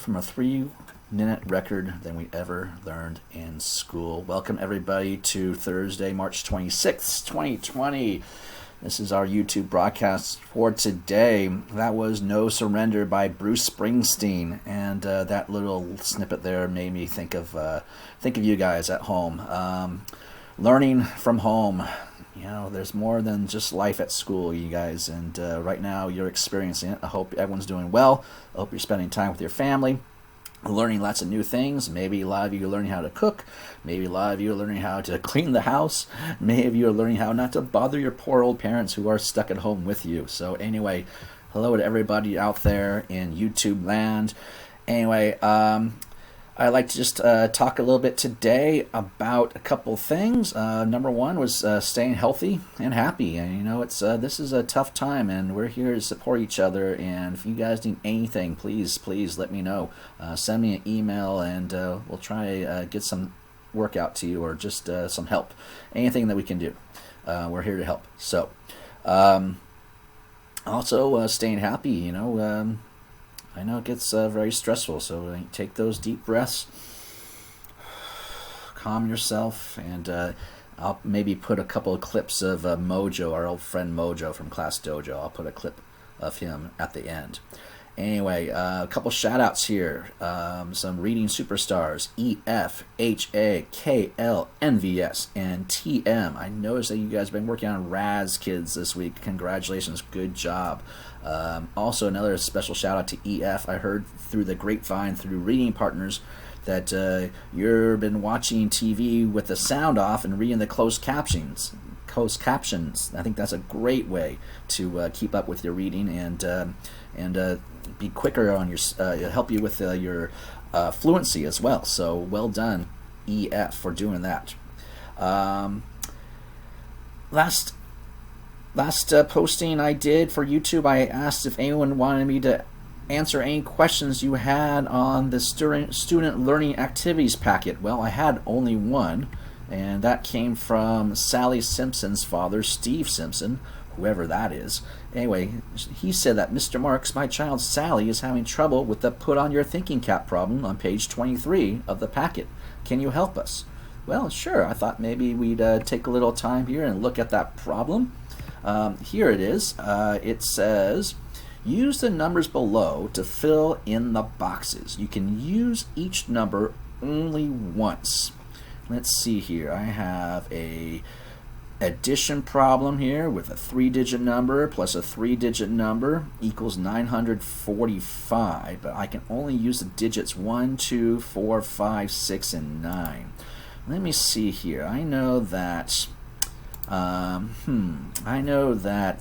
from a 3-minute record than we ever learned in school. Welcome everybody to Thursday, March 26th, 2020. This is our YouTube broadcast for today. That was No Surrender by Bruce Springsteen, and that little snippet there made me think of you guys at home. Learning from home. You know, there's more than just life at school, you guys, and right now you're experiencing it. I hope everyone's doing well. I hope you're spending time with your family, learning lots of new things. Maybe a lot of you are learning how to cook. Maybe a lot of you are learning how to clean the house. Maybe of you are learning how not to bother your poor old parents who are stuck at home with you. So anyway, hello to everybody out there in YouTube land. Anyway, I'd like to just talk a little bit today about a couple things. Number one was staying healthy and happy. And you know, it's this is a tough time, and we're here to support each other. And if you guys need anything, please let me know. Send me an email, and we'll try get some work out to you, or just some help. Anything that we can do, we're here to help. So, also staying happy. You know. I know it gets very stressful, so take those deep breaths, calm yourself, and I'll maybe put a couple of clips of Mojo, our old friend Mojo from Class Dojo. I'll put a clip of him at the end. Anyway, a couple shout outs here. Some reading superstars: EF, HA, KL, NVS, and TM. I noticed that you guys have been working on Raz Kids this week. Congratulations, good job. Also, another special shout out to EF. I heard through the grapevine, through reading partners, that you've been watching TV with the sound off and reading the closed captions. I think that's a great way to keep up with your reading and be quicker on your help you with your fluency as well. So well done, EF, for doing that. Last posting I did for YouTube, I asked if anyone wanted me to answer any questions you had on the student learning activities packet. Well, I had only one, and that came from Sally Simpson's father, Steve Simpson, whoever that is. Anyway, he said that, Mr. Marks, my child Sally is having trouble with the put on your thinking cap problem on page 23 of the packet. Can you help us? Well, sure. I thought maybe we'd take a little time here and look at that problem. Here it is. It says, use the numbers below to fill in the boxes. You can use each number only once. Let's see here. I have a addition problem here with a 3-digit number plus a 3-digit number equals 945, but I can only use the digits 1, 2, 4, 5, 6, and 9. Let me see here. I know that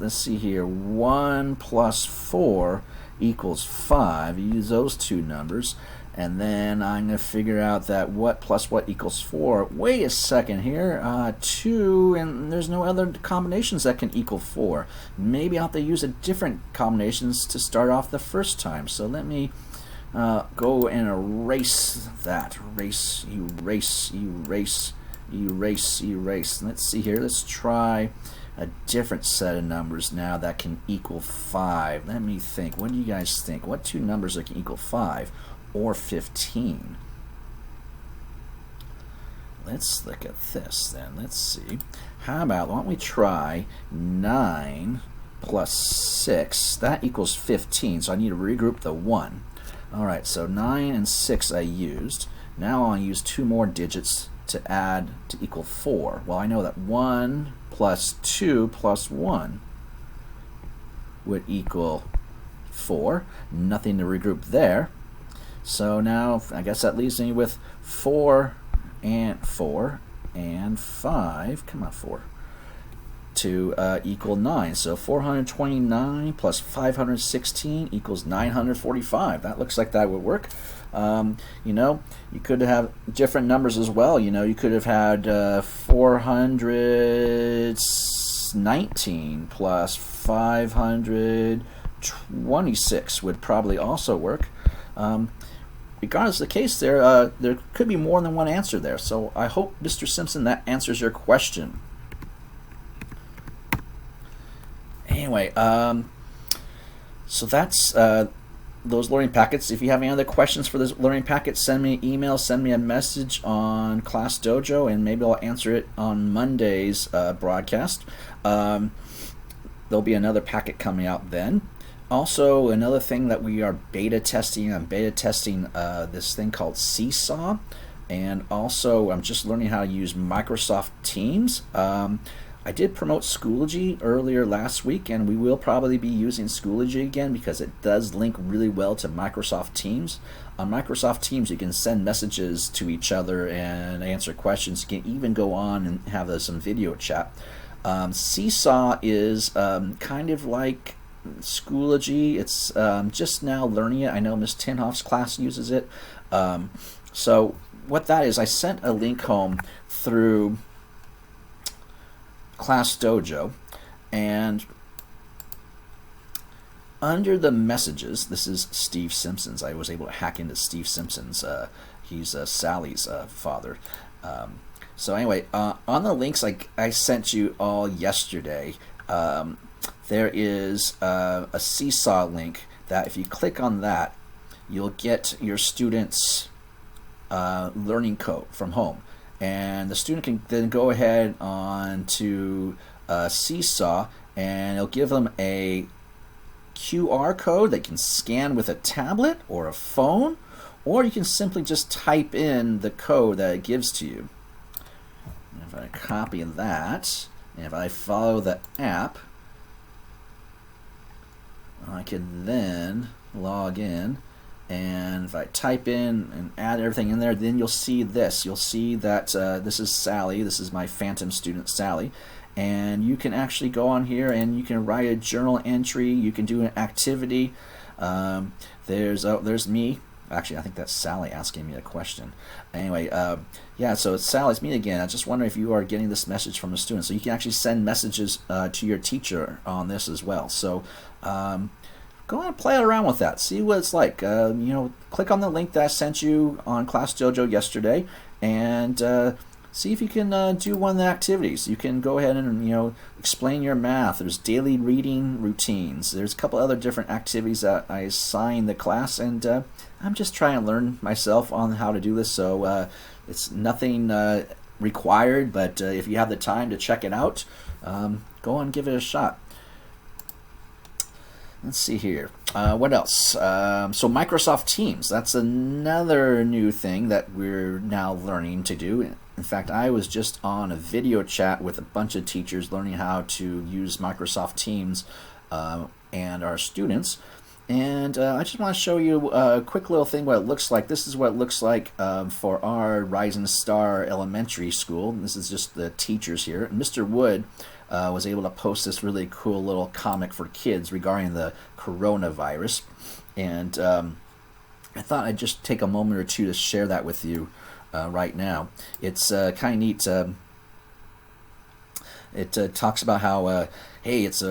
let's see here, 1 plus 4 equals 5. You use those two numbers, and then I'm going to figure out that what plus what equals 4. Wait a second here, 2, and there's no other combinations that can equal 4. Maybe I'll have to use a different combinations to start off the first time. So let me go and erase that. Erase. Let's see here. Let's try a different set of numbers now that can equal 5. Let me think. What do you guys think? What two numbers that can equal 5 or 15? Let's look at this then. Let's see. How about, why don't we try 9 plus 6? That equals 15, so I need to regroup the 1. Alright, so 9 and 6 I used. Now I'll use 2 more digits to add to equal 4. Well, I know that 1 plus 2 plus 1 would equal 4. Nothing to regroup there. So now I guess that leaves me with 4 and 5. Come on, 4. To equal 9. So 429 plus 516 equals 945. That looks like that would work. You know, you could have different numbers as well. You know, you could have had 419 plus 526 would probably also work. Regardless of the case, there could be more than one answer there. So I hope, Mr. Simpson, that answers your question. Anyway, so that's those learning packets. If you have any other questions for this learning packet, send me an email, send me a message on Class Dojo, and maybe I'll answer it on Monday's broadcast. There'll be another packet coming out then. Also, another thing that we are beta testing, this thing called SeeSaw, and also I'm just learning how to use Microsoft Teams. I did promote Schoology earlier last week, and we will probably be using Schoology again because it does link really well to Microsoft Teams. On Microsoft Teams, you can send messages to each other and answer questions. You can even go on and have some video chat. SeeSaw is kind of like Schoology. It's just now learning it. I know Miss Tinhoff's class uses it. So what that is, I sent a link home through Class Dojo, and under the messages, this is Steve Simpson's. I was able to hack into Steve Simpson's. He's Sally's father. So anyway, on the links I sent you all yesterday, there is a SeeSaw link that if you click on that, you'll get your student's learning code from home. And the student can then go ahead on to SeeSaw, and it'll give them a QR code they can scan with a tablet or a phone, or you can simply just type in the code that it gives to you. And if I copy that, and if I follow the app, I can then log in. And if I type in and add everything in there, then you'll see this. You'll see that this is Sally. This is my phantom student, Sally. And you can actually go on here and you can write a journal entry. You can do an activity. There's me. Actually, I think that's Sally asking me a question. Anyway, yeah, so it's Sally's me again. I just wonder if you are getting this message from a student. So you can actually send messages to your teacher on this as well. So go and play around with that. See what it's like. Click on the link that I sent you on Class Dojo yesterday, and see if you can do one of the activities. You can go ahead and explain your math. There's daily reading routines. There's a couple other different activities that I assign the class, and I'm just trying to learn myself on how to do this. So it's nothing required, but if you have the time to check it out, go and give it a shot. Let's see here. What else? So Microsoft Teams. That's another new thing that we're now learning to do. In fact, I was just on a video chat with a bunch of teachers learning how to use Microsoft Teams and our students. And I just want to show you a quick little thing what it looks like. This is what it looks like for our Rising Star Elementary School. This is just the teachers here. Mr. Wood was able to post this really cool little comic for kids regarding the coronavirus. And I thought I'd just take a moment or two to share that with you right now. It's kind of neat. It talks about how, hey, it's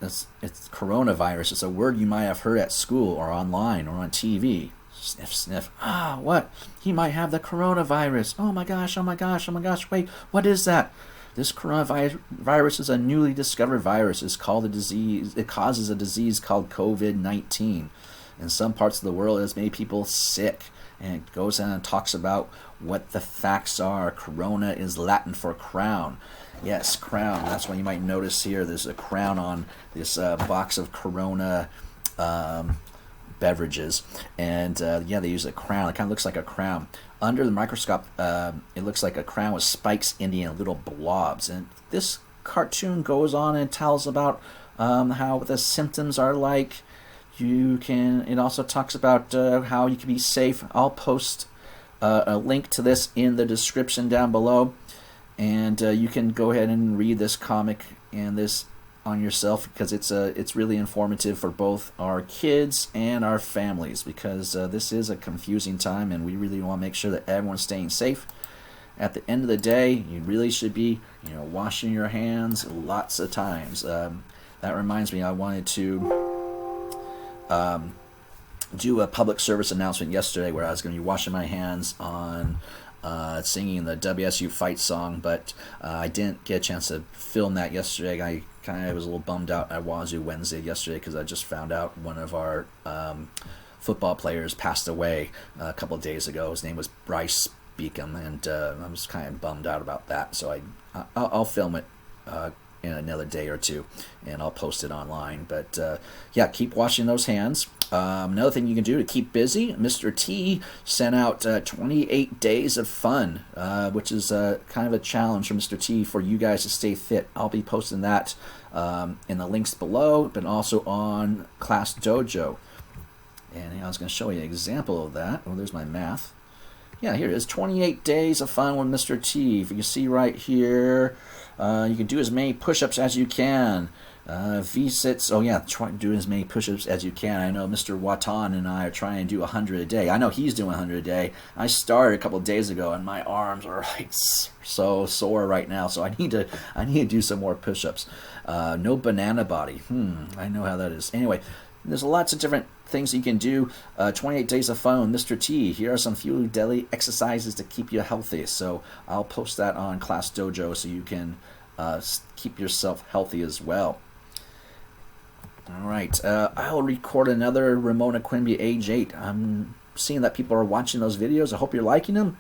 coronavirus. It's a word you might have heard at school or online or on TV. Sniff, sniff. Ah, what? He might have the coronavirus. Oh my gosh, oh my gosh, oh my gosh. Wait, what is that? This coronavirus is a newly discovered virus. It's called a disease. It causes a disease called COVID-19. In some parts of the world, it has made people sick. And it goes on and talks about what the facts are. Corona is Latin for crown. Yes, crown. That's why you might notice here there's a crown on this box of Corona beverages. And yeah, they use a crown. It kind of looks like a crown. Under the microscope, it looks like a crown with spikes ending in little blobs. And this cartoon goes on and tells about how the symptoms are like. It also talks about how you can be safe. I'll post a link to this in the description down below. And you can go ahead and read this comic and this on yourself, because it's really informative for both our kids and our families, because this is a confusing time and we really want to make sure that everyone's staying safe. At the end of the day, you really should be washing your hands lots of times. That reminds me, I wanted to do a public service announcement yesterday where I was going to be washing my hands on singing the WSU fight song, but I didn't get a chance to film that yesterday. I kind of was a little bummed out at Wazoo Wednesday yesterday because I just found out one of our football players passed away a couple of days ago. His name was Bryce Beacom, and I was kind of bummed out about that. So I'll film it in another day or two, and I'll post it online. But yeah, keep washing those hands. Another thing you can do to keep busy, Mr. T sent out 28 days of fun, which is kind of a challenge for Mr. T for you guys to stay fit. I'll be posting that in the links below, but also on Class Dojo. And I was going to show you an example of that. Oh, there's my math. Yeah, here it is. 28 days of fun with Mr. T. If you can see right here, you can do as many push-ups as you can. V-sits, oh yeah, try to do as many push-ups as you can. I know Mr. Watan and I are trying to do 100 a day. I know he's doing 100 a day. I started a couple of days ago, and my arms are like so sore right now. So I need to do some more push-ups. No banana body. I know how that is. Anyway, there's lots of different things you can do. 28 days of fun with Mr. T. Here are some few daily exercises to keep you healthy. So I'll post that on Class Dojo so you can keep yourself healthy as well. All right, I'll record another Ramona Quimby age 8. I'm seeing that people are watching those videos. I hope you're liking them.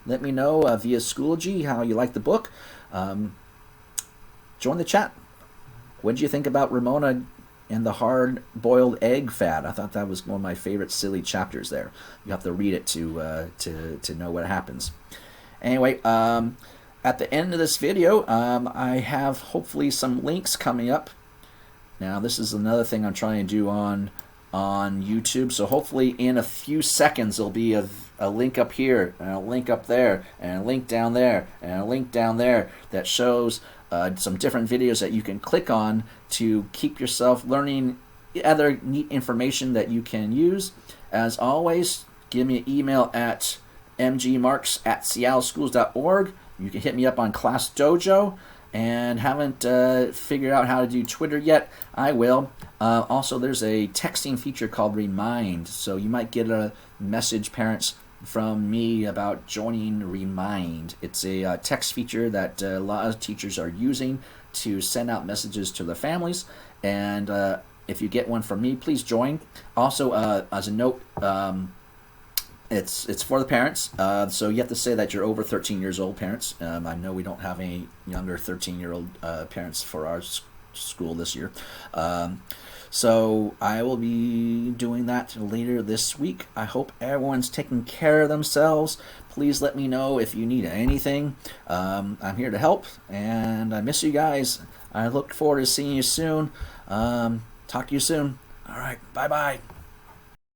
Let me know via Schoology how you like the book. Join the chat. What did you think about Ramona and the hard-boiled egg fad? I thought that was one of my favorite silly chapters there. You have to read it to know what happens. Anyway, at the end of this video, I have hopefully some links coming up. Now, this is another thing I'm trying to do on YouTube. So hopefully in a few seconds, there'll be a link up here, and a link up there, and a link down there, and a link down there that shows some different videos that you can click on to keep yourself learning other neat information that you can use. As always, give me an email at mgmarks@seattleschools.org. You can hit me up on Class Dojo. And haven't figured out how to do Twitter yet, I will. Also, there's a texting feature called Remind, so you might get a message, parents, from me about joining Remind. It's a text feature that a lot of teachers are using to send out messages to their families, and if you get one from me, please join. Also, as a note, it's for the parents, so you have to say that you're over 13 years old, parents. I know we don't have any younger 13-year-old parents for our school this year. So I will be doing that later this week. I hope everyone's taking care of themselves. Please let me know if you need anything. I'm here to help, and I miss you guys. I look forward to seeing you soon. Talk to you soon. All right, bye-bye.